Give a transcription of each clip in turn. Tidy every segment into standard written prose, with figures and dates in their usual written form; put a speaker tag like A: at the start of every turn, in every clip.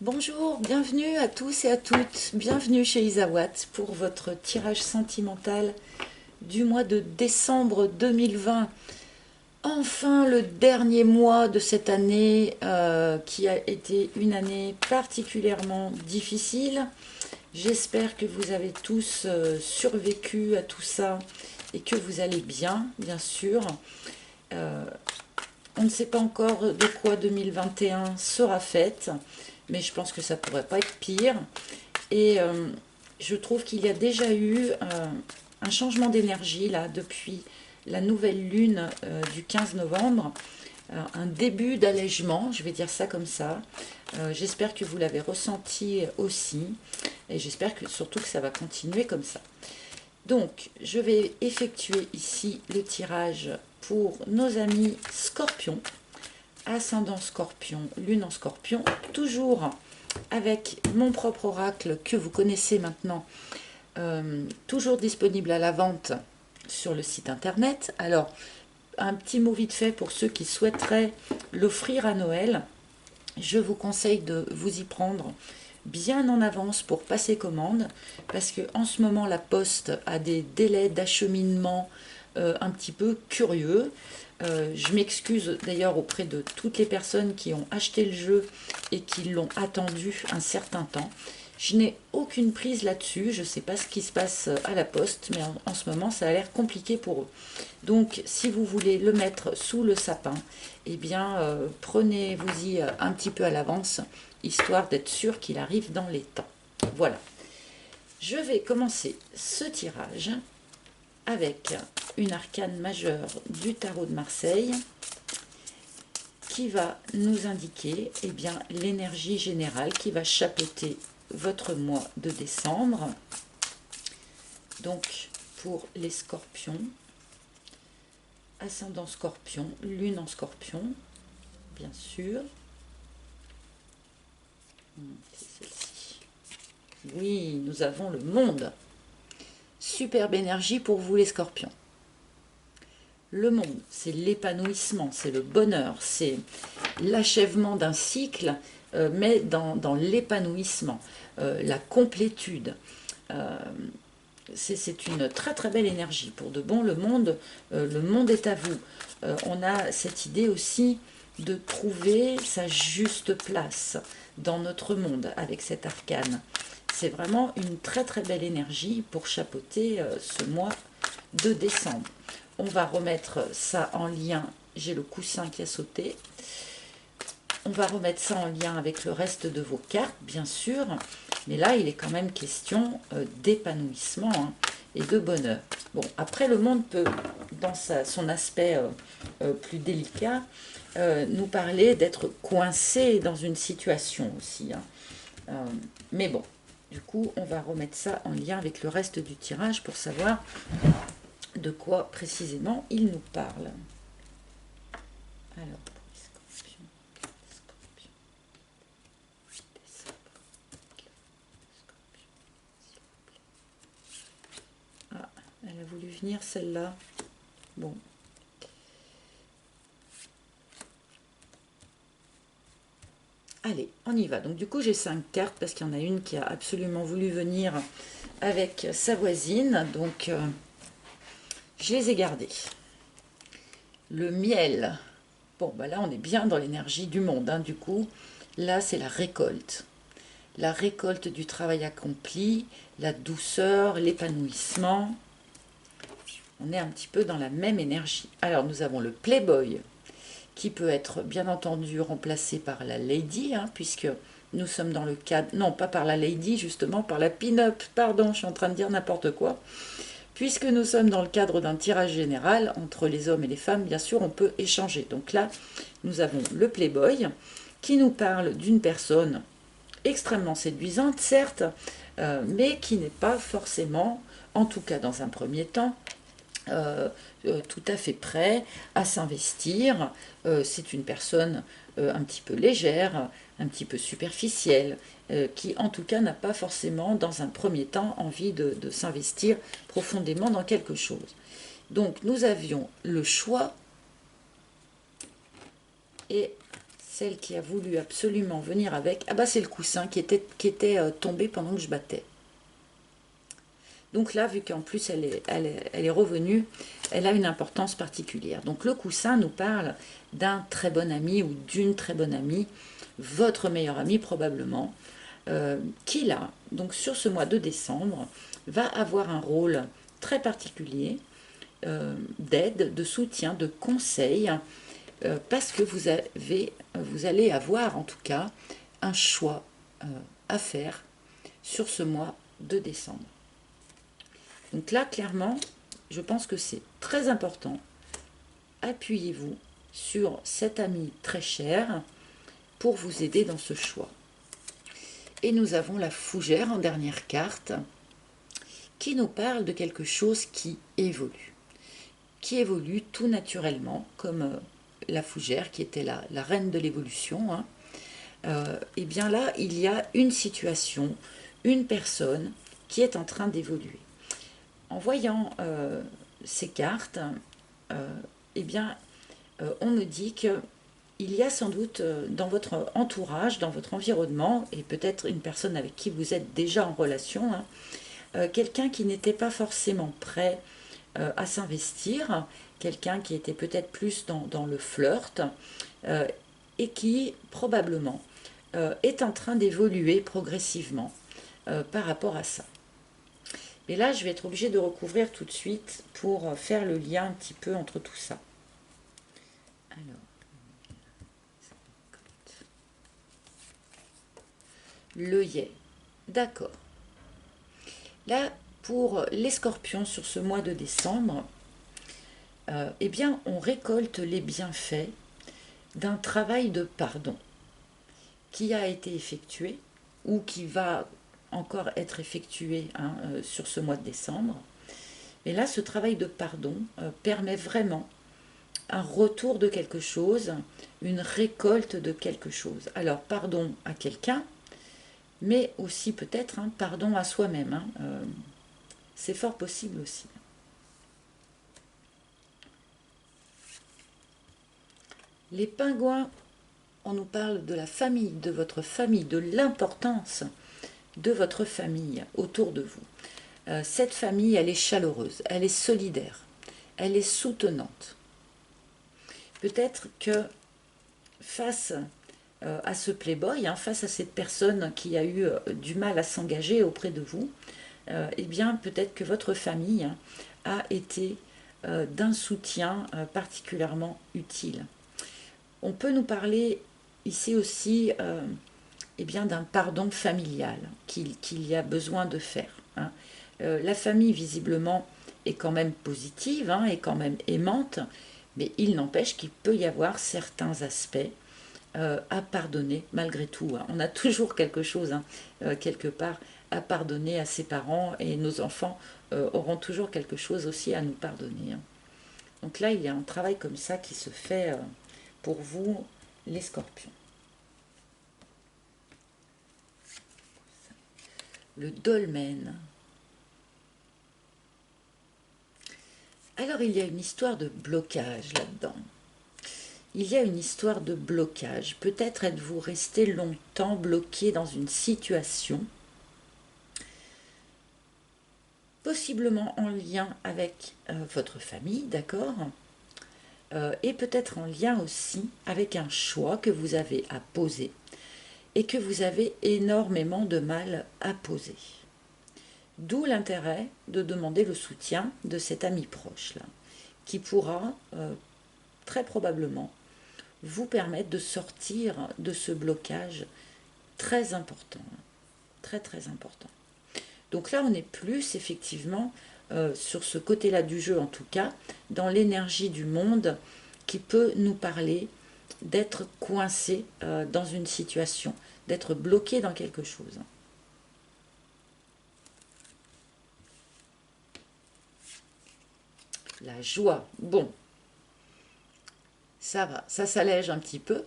A: Bonjour, bienvenue à tous et à toutes, bienvenue chez Isawat pour votre tirage sentimental du mois de décembre 2020. Enfin le dernier mois de cette année qui a été une année particulièrement difficile. J'espère que vous avez tous survécu à tout ça et que vous allez bien, bien sûr. Euh, on ne sait pas encore de quoi 2021 sera faite, mais je pense que ça pourrait pas être pire. Et je trouve qu'il y a déjà eu un changement d'énergie là depuis la nouvelle lune du 15 novembre, un début d'allègement, je vais dire ça comme ça. J'espère que vous l'avez ressenti aussi, et j'espère que surtout que ça va continuer comme ça. Donc, je vais effectuer ici le tirage pour nos amis Scorpions, ascendant Scorpion, lune en Scorpion, toujours avec mon propre oracle que vous connaissez maintenant, toujours disponible à la vente sur le site internet. Alors, un petit mot vite fait pour ceux qui souhaiteraient l'offrir à Noël. Je vous conseille de vous y prendre bien en avance pour passer commande, parce que en ce moment la poste a des délais d'acheminement un petit peu curieux. Je m'excuse d'ailleurs auprès de toutes les personnes qui ont acheté le jeu et qui l'ont attendu un certain temps. Je n'ai aucune prise là-dessus, je ne sais pas ce qui se passe à la poste, mais en ce moment ça a l'air compliqué pour eux. Donc si vous voulez le mettre sous le sapin, eh bien prenez-vous-y un petit peu à l'avance, histoire d'être sûr qu'il arrive dans les temps. Voilà. Je vais commencer ce tirage avec une arcane majeure du tarot de Marseille qui va nous indiquer bien, l'énergie générale qui va chapeauter votre mois de décembre. Donc pour les scorpions, ascendant scorpion, lune en scorpion, bien sûr. C'est celle-ci. Oui, nous avons le monde. Superbe énergie pour vous les scorpions. Le monde, c'est l'épanouissement, c'est le bonheur, c'est l'achèvement d'un cycle, mais dans l'épanouissement, la complétude. C'est une très très belle énergie. Pour de bon, le monde est à vous. On a cette idée aussi de trouver sa juste place dans notre monde avec cet arcane. C'est vraiment une très très belle énergie pour chapeauter ce mois de décembre. On va remettre ça en lien, j'ai le coussin qui a sauté. On va remettre ça en lien avec le reste de vos cartes, bien sûr. Mais là, il est quand même question d'épanouissement et de bonheur. Bon, après, le monde peut, dans son aspect plus délicat, nous parler d'être coincé dans une situation aussi. Mais bon, du coup, on va remettre ça en lien avec le reste du tirage pour savoir de quoi précisément il nous parle. Alors, elle a voulu venir celle-là. Bon. Allez, on y va. Donc du coup, j'ai 5 cartes parce qu'il y en a une qui a absolument voulu venir avec sa voisine. Donc, je les ai gardées. Le miel. Bon, bah là, on est bien dans l'énergie du monde. Du coup, là, c'est la récolte. La récolte du travail accompli, la douceur, l'épanouissement. On est un petit peu dans la même énergie. Alors, nous avons le Playboy, qui peut être bien entendu remplacé par la Lady, puisque nous sommes dans le cadre... Non, pas par la Lady, justement, par la Pin-Up. Pardon, je suis en train de dire n'importe quoi. Puisque nous sommes dans le cadre d'un tirage général, entre les hommes et les femmes, bien sûr, on peut échanger. Donc là, nous avons le Playboy, qui nous parle d'une personne extrêmement séduisante, certes, mais qui n'est pas forcément, en tout cas dans un premier temps, tout à fait prêt à s'investir. C'est une personne un petit peu légère, un petit peu superficielle, qui en tout cas n'a pas forcément dans un premier temps envie de s'investir profondément dans quelque chose. Donc nous avions le choix et celle qui a voulu absolument venir avec, ah bah c'est le coussin qui était tombé pendant que je battais. Donc là, vu qu'en plus elle est revenue, elle a une importance particulière. Donc le coussin nous parle d'un très bon ami ou d'une très bonne amie, votre meilleur ami probablement, qui là, donc sur ce mois de décembre, va avoir un rôle très particulier d'aide, de soutien, de conseil, parce que vous allez avoir en tout cas un choix à faire sur ce mois de décembre. Donc là, clairement, je pense que c'est très important. Appuyez-vous sur cet ami très cher pour vous aider dans ce choix. Et nous avons la fougère en dernière carte qui nous parle de quelque chose qui évolue tout naturellement, comme la fougère qui était la reine de l'évolution. Hein. Et bien là, il y a une situation, une personne qui est en train d'évoluer. En voyant ces cartes, eh bien, on me dit qu'il y a sans doute dans votre entourage, dans votre environnement, et peut-être une personne avec qui vous êtes déjà en relation, hein, quelqu'un qui n'était pas forcément prêt à s'investir, quelqu'un qui était peut-être plus dans le flirt, et qui probablement est en train d'évoluer progressivement par rapport à ça. Mais là, je vais être obligée de recouvrir tout de suite pour faire le lien un petit peu entre tout ça. Alors, l'œillet, d'accord. Là, pour les scorpions sur ce mois de décembre, eh bien, on récolte les bienfaits d'un travail de pardon qui a été effectué ou qui va encore être effectué hein, sur ce mois de décembre. Et là, ce travail de pardon permet vraiment un retour de quelque chose, une récolte de quelque chose. Alors, pardon à quelqu'un, mais aussi peut-être hein, pardon à soi-même. Hein, c'est fort possible aussi. Les pingouins, on nous parle de la famille, de votre famille, de l'importance de votre famille autour de vous. Cette famille, elle est chaleureuse, elle est solidaire, elle est soutenante. Peut-être que face à ce playboy, hein, face à cette personne qui a eu du mal à s'engager auprès de vous, eh bien peut-être que votre famille hein, a été d'un soutien particulièrement utile. On peut nous parler ici aussi eh bien, d'un pardon familial qu'il y a besoin de faire. Hein. La famille, visiblement, est quand même positive, hein, est quand même aimante, mais il n'empêche qu'il peut y avoir certains aspects à pardonner malgré tout. Hein. On a toujours quelque chose, hein, quelque part, à pardonner à ses parents, et nos enfants auront toujours quelque chose aussi à nous pardonner. Hein. Donc là, il y a un travail comme ça qui se fait pour vous, les scorpions. Le dolmen. Alors il y a une histoire de blocage là-dedans. Il y a une histoire de blocage. Peut-être êtes-vous resté longtemps bloqué dans une situation, possiblement en lien avec votre famille, d'accord, et peut-être en lien aussi avec un choix que vous avez à poser et que vous avez énormément de mal à poser. D'où l'intérêt de demander le soutien de cet ami proche là, qui pourra très probablement vous permettre de sortir de ce blocage très important, très très important. Donc là, on est plus effectivement sur ce côté-là du jeu, en tout cas, dans l'énergie du monde qui peut nous parler d'être coincé dans une situation, d'être bloqué dans quelque chose. La joie, bon, ça va, ça s'allège un petit peu.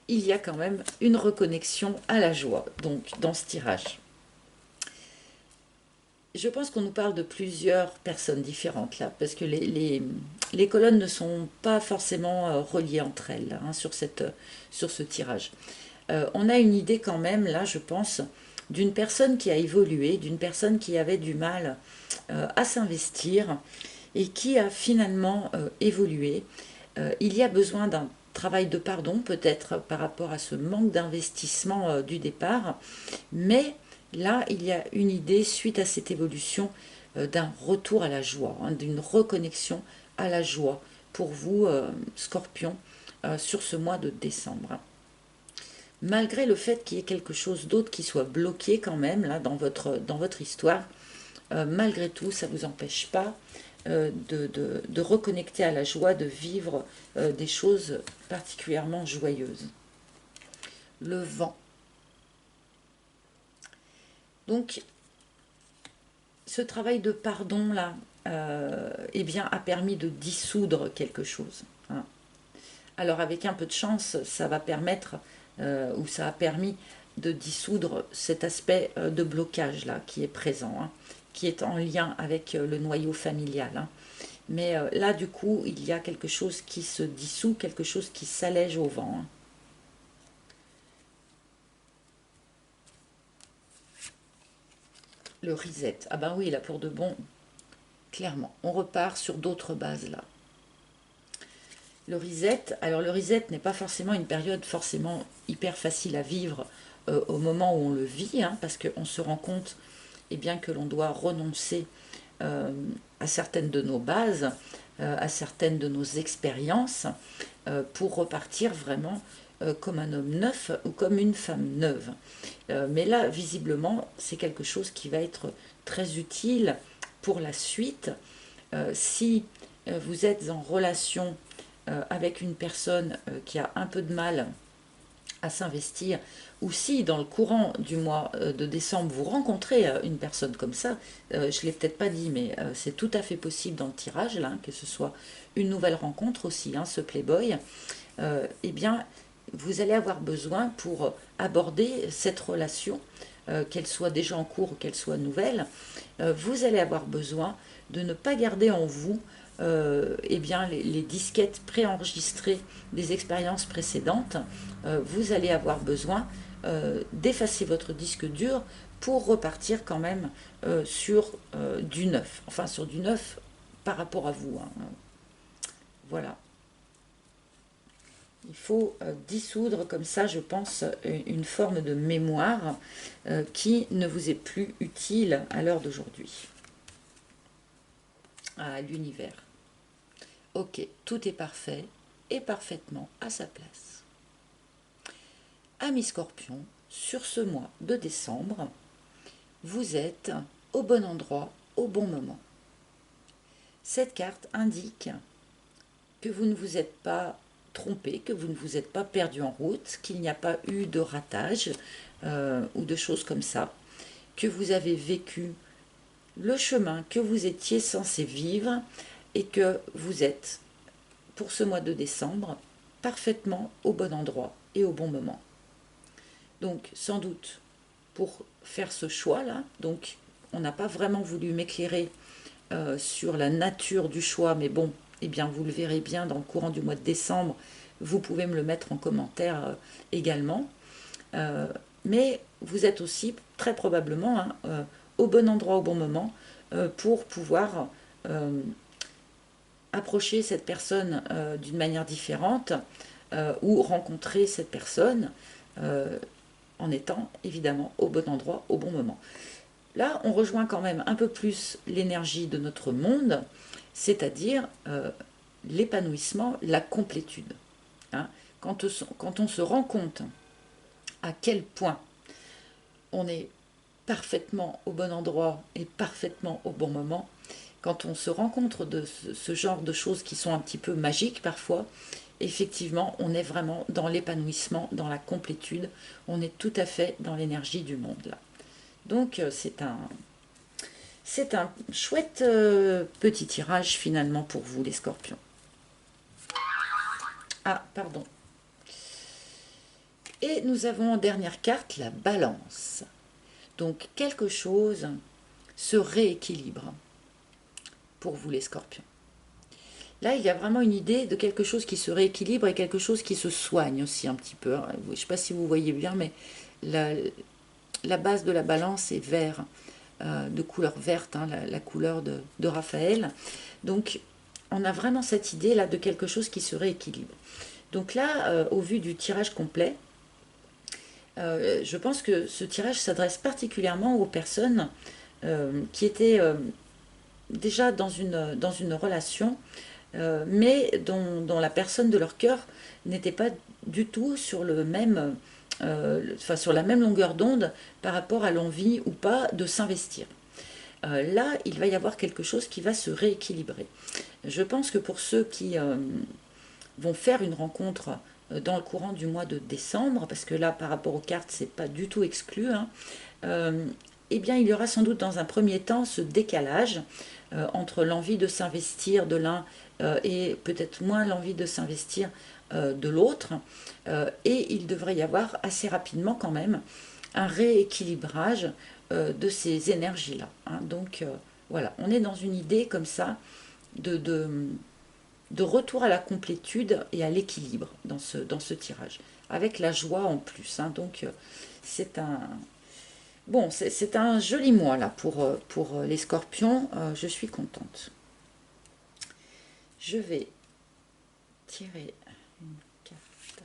A: Il y a quand même une reconnexion à la joie, donc dans ce tirage. je pense qu'on nous parle de plusieurs personnes différentes là, parce que les colonnes ne sont pas forcément reliées entre elles hein, sur ce tirage. On a une idée quand même, là, je pense, d'une personne qui a évolué, d'une personne qui avait du mal à s'investir et qui a finalement évolué. Il y a besoin d'un travail de pardon, peut-être par rapport à ce manque d'investissement du départ, mais là, il y a une idée, suite à cette évolution, d'un retour à la joie, hein, d'une reconnexion à la joie pour vous, Scorpion, sur ce mois de décembre. Malgré le fait qu'il y ait quelque chose d'autre qui soit bloqué quand même là dans votre histoire, malgré tout, ça ne vous empêche pas de reconnecter à la joie, de vivre des choses particulièrement joyeuses. Le vent. Donc, ce travail de pardon là, eh bien, a permis de dissoudre quelque chose. Hein. Alors, avec un peu de chance, ça va permettre, ou ça a permis de dissoudre cet aspect de blocage là qui est présent, hein, qui est en lien avec le noyau familial. Hein. Mais là, du coup, il y a quelque chose qui se dissout, quelque chose qui s'allège au vent. Hein. Le reset. Ah ben oui, là, pour de bon, clairement. On repart sur d'autres bases, là. Le reset, alors le reset n'est pas forcément une période forcément hyper facile à vivre au moment où on le vit, hein, parce qu'on se rend compte eh bien, que l'on doit renoncer euh, à certaines de nos bases, à certaines de nos expériences, pour repartir vraiment comme un homme neuf ou comme une femme neuve. Mais là, visiblement, c'est quelque chose qui va être très utile pour la suite. Si vous êtes en relation avec une personne qui a un peu de mal à s'investir, ou si dans le courant du mois de décembre vous rencontrez une personne comme ça, je ne l'ai peut-être pas dit, mais c'est tout à fait possible dans le tirage, là, que ce soit une nouvelle rencontre aussi, hein, ce playboy, eh bien, vous allez avoir besoin pour aborder cette relation, qu'elle soit déjà en cours ou qu'elle soit nouvelle, vous allez avoir besoin de ne pas garder en vous eh bien, les disquettes préenregistrées des expériences précédentes. Vous allez avoir besoin d'effacer votre disque dur pour repartir quand même sur du neuf. Enfin, sur du neuf par rapport à vous. Hein. Voilà. Il faut dissoudre comme ça, je pense, une forme de mémoire qui ne vous est plus utile à l'heure d'aujourd'hui, à l'univers. Ok, tout est parfait et parfaitement à sa place. Amis Scorpion, sur ce mois de décembre, vous êtes au bon endroit, au bon moment. Cette carte indique que vous ne vous êtes pas trompé, que vous ne vous êtes pas perdu en route, qu'il n'y a pas eu de ratage ou de choses comme ça, que vous avez vécu le chemin que vous étiez censé vivre et que vous êtes, pour ce mois de décembre, parfaitement au bon endroit et au bon moment. Donc, sans doute, pour faire ce choix-là, donc on n'a pas vraiment voulu m'éclairer sur la nature du choix, mais bon, eh bien, vous le verrez bien dans le courant du mois de décembre. Vous pouvez me le mettre en commentaire également. Mais vous êtes aussi très probablement hein, au bon endroit au bon moment pour pouvoir approcher cette personne d'une manière différente ou rencontrer cette personne en étant évidemment au bon endroit au bon moment. Là, on rejoint quand même un peu plus l'énergie de notre monde, c'est-à-dire l'épanouissement, la complétude. Hein. Quand on se rend compte à quel point on est parfaitement au bon endroit et parfaitement au bon moment, quand on se rencontre de ce genre de choses qui sont un petit peu magiques parfois, effectivement, on est vraiment dans l'épanouissement, dans la complétude, on est tout à fait dans l'énergie du monde là. Donc c'est un chouette petit tirage finalement pour vous les scorpions. Ah, pardon. Et nous avons en dernière carte la balance. Donc quelque chose se rééquilibre pour vous les scorpions. Là, il y a vraiment une idée de quelque chose qui se rééquilibre et quelque chose qui se soigne aussi un petit peu. Je ne sais pas si vous voyez bien, mais la base de la balance est vert, de couleur verte, hein, la couleur de Raphaël. Donc, on a vraiment cette idée là de quelque chose qui se rééquilibre. Donc là, au vu du tirage complet, je pense que ce tirage s'adresse particulièrement aux personnes qui étaient déjà dans une relation, mais dont la personne de leur cœur n'était pas du tout sur le même, sur la même longueur d'onde par rapport à l'envie ou pas de s'investir. Là, il va y avoir quelque chose qui va se rééquilibrer. Je pense que pour ceux qui vont faire une rencontre dans le courant du mois de décembre, parce que là, par rapport aux cartes, c'est pas du tout exclu, hein, eh bien, il y aura sans doute dans un premier temps ce décalage entre l'envie de s'investir de l'un et peut-être moins l'envie de s'investir de l'autre. Et il devrait y avoir assez rapidement quand même un rééquilibrage de ces énergies-là. Hein. Donc voilà, on est dans une idée comme ça de retour à la complétude et à l'équilibre dans ce tirage, avec la joie en plus. Hein. Donc c'est un... Bon, c'est un joli mois là pour les scorpions, je suis contente. Je vais tirer une carte.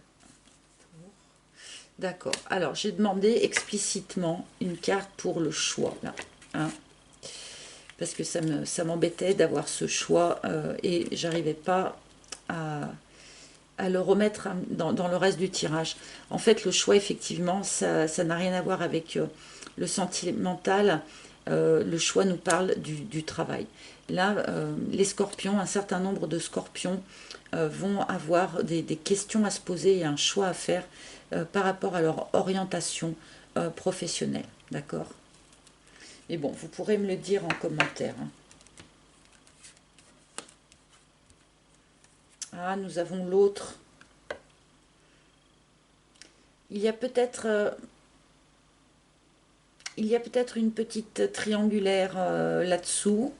A: D'accord, alors j'ai demandé explicitement une carte pour le choix là, hein, parce que ça m'embêtait d'avoir ce choix et j'arrivais pas à le remettre dans le reste du tirage. En fait, le choix, effectivement, ça n'a rien à voir avec le sentimental. Le choix nous parle du travail. Là, les scorpions, un certain nombre de scorpions vont avoir des questions à se poser et un choix à faire par rapport à leur orientation professionnelle. D'accord? Mais bon, vous pourrez me le dire en commentaire. Hein. Ah, nous avons l'autre. Il y a peut-être une petite triangulaire là-dessous.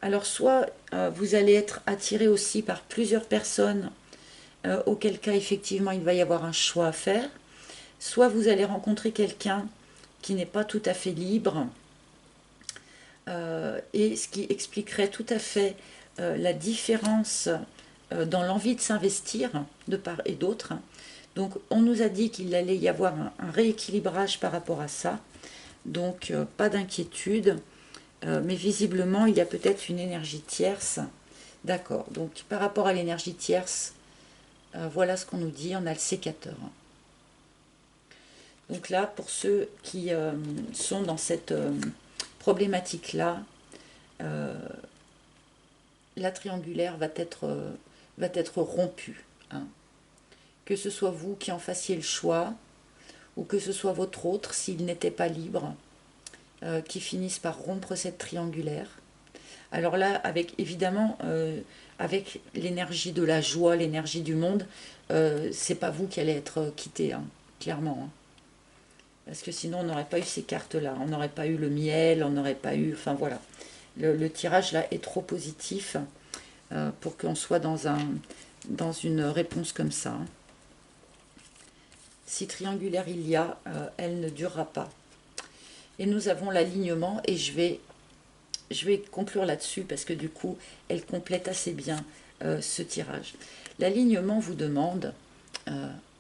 A: Alors soit vous allez être attiré aussi par plusieurs personnes, auquel cas effectivement il va y avoir un choix à faire. Soit vous allez rencontrer quelqu'un qui n'est pas tout à fait libre, et ce qui expliquerait tout à fait la différence dans l'envie de s'investir de part et d'autre. Donc on nous a dit qu'il allait y avoir un rééquilibrage par rapport à ça, donc pas d'inquiétude, mais visiblement il y a peut-être une énergie tierce. D'accord, donc par rapport à l'énergie tierce, voilà ce qu'on nous dit, on a le sécateur. Donc là, pour ceux qui sont dans cette problématique-là, la triangulaire va être rompue. Hein. Que ce soit vous qui en fassiez le choix, ou que ce soit votre autre, s'il n'était pas libre, qui finisse par rompre cette triangulaire. Alors là, avec évidemment, avec l'énergie de la joie, l'énergie du monde, c'est pas vous qui allez être quitté, hein, clairement. Hein. Parce que sinon, on n'aurait pas eu ces cartes-là. On n'aurait pas eu le miel, on n'aurait pas eu... Enfin voilà. Le tirage là est trop positif pour qu'on soit dans une réponse comme ça. Hein. Si triangulaire il y a, elle ne durera pas. Et nous avons l'alignement et je vais conclure là-dessus parce que du coup, elle complète assez bien ce tirage. L'alignement vous demande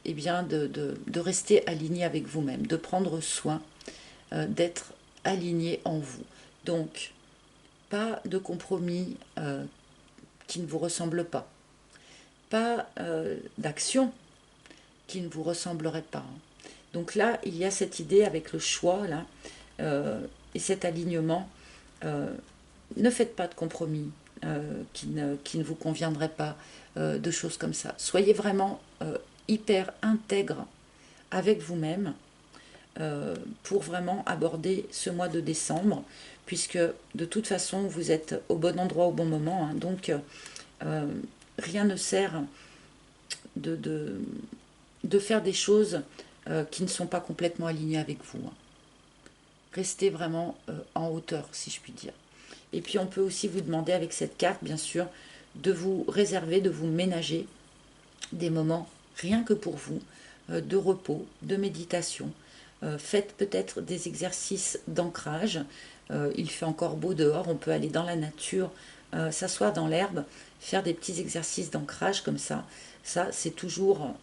A: eh bien de rester aligné avec vous-même, de prendre soin, d'être aligné en vous. Donc, pas de compromis qui ne vous ressemble pas. Pas d'action qui ne vous ressemblerait pas. Donc là, il y a cette idée avec le choix là, et cet alignement. Ne faites pas de compromis qui ne vous conviendraient pas, de choses comme ça. Soyez vraiment hyper intègre avec vous-même pour vraiment aborder ce mois de décembre, puisque de toute façon, vous êtes au bon endroit au bon moment. Hein, donc, rien ne sert de faire des choses qui ne sont pas complètement alignées avec vous. Hein. rester vraiment en hauteur, si je puis dire. Et puis on peut aussi vous demander avec cette carte, bien sûr, de vous réserver, de vous ménager des moments rien que pour vous, de repos, de méditation. Faites peut-être des exercices d'ancrage. Il fait encore beau dehors, on peut aller dans la nature, s'asseoir dans l'herbe, faire des petits exercices d'ancrage comme ça. Ça, c'est toujours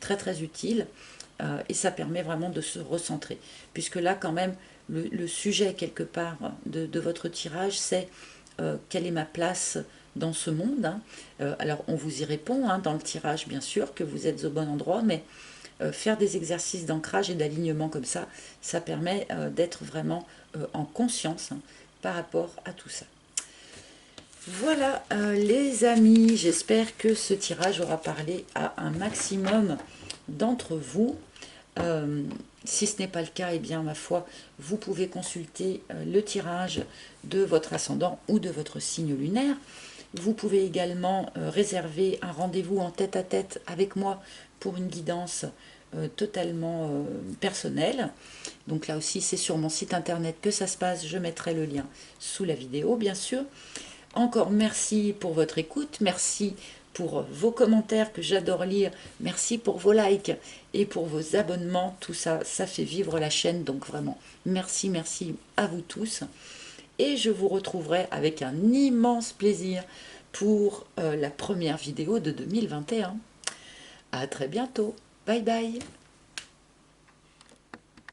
A: très très utile et ça permet vraiment de se recentrer. Puisque là, quand même, le sujet quelque part de votre tirage, c'est quelle est ma place dans ce monde, hein. Alors on vous y répond dans le tirage, bien sûr, que vous êtes au bon endroit, mais faire des exercices d'ancrage et d'alignement comme ça permet d'être vraiment en conscience par rapport à tout ça. Voilà les amis, j'espère que ce tirage aura parlé à un maximum d'entre vous. Si ce n'est pas le cas, eh bien ma foi, vous pouvez consulter le tirage de votre ascendant ou de votre signe lunaire. Vous pouvez également réserver un rendez-vous en tête-à-tête avec moi pour une guidance totalement personnelle. Donc là aussi, c'est sur mon site internet que ça se passe. Je mettrai le lien sous la vidéo, bien sûr. Encore merci pour votre écoute. Merci pour vos commentaires que j'adore lire. Merci pour vos likes et pour vos abonnements. Tout ça, ça fait vivre la chaîne. Donc vraiment, merci, merci à vous tous. Et je vous retrouverai avec un immense plaisir pour la première vidéo de 2021. À très bientôt. Bye bye.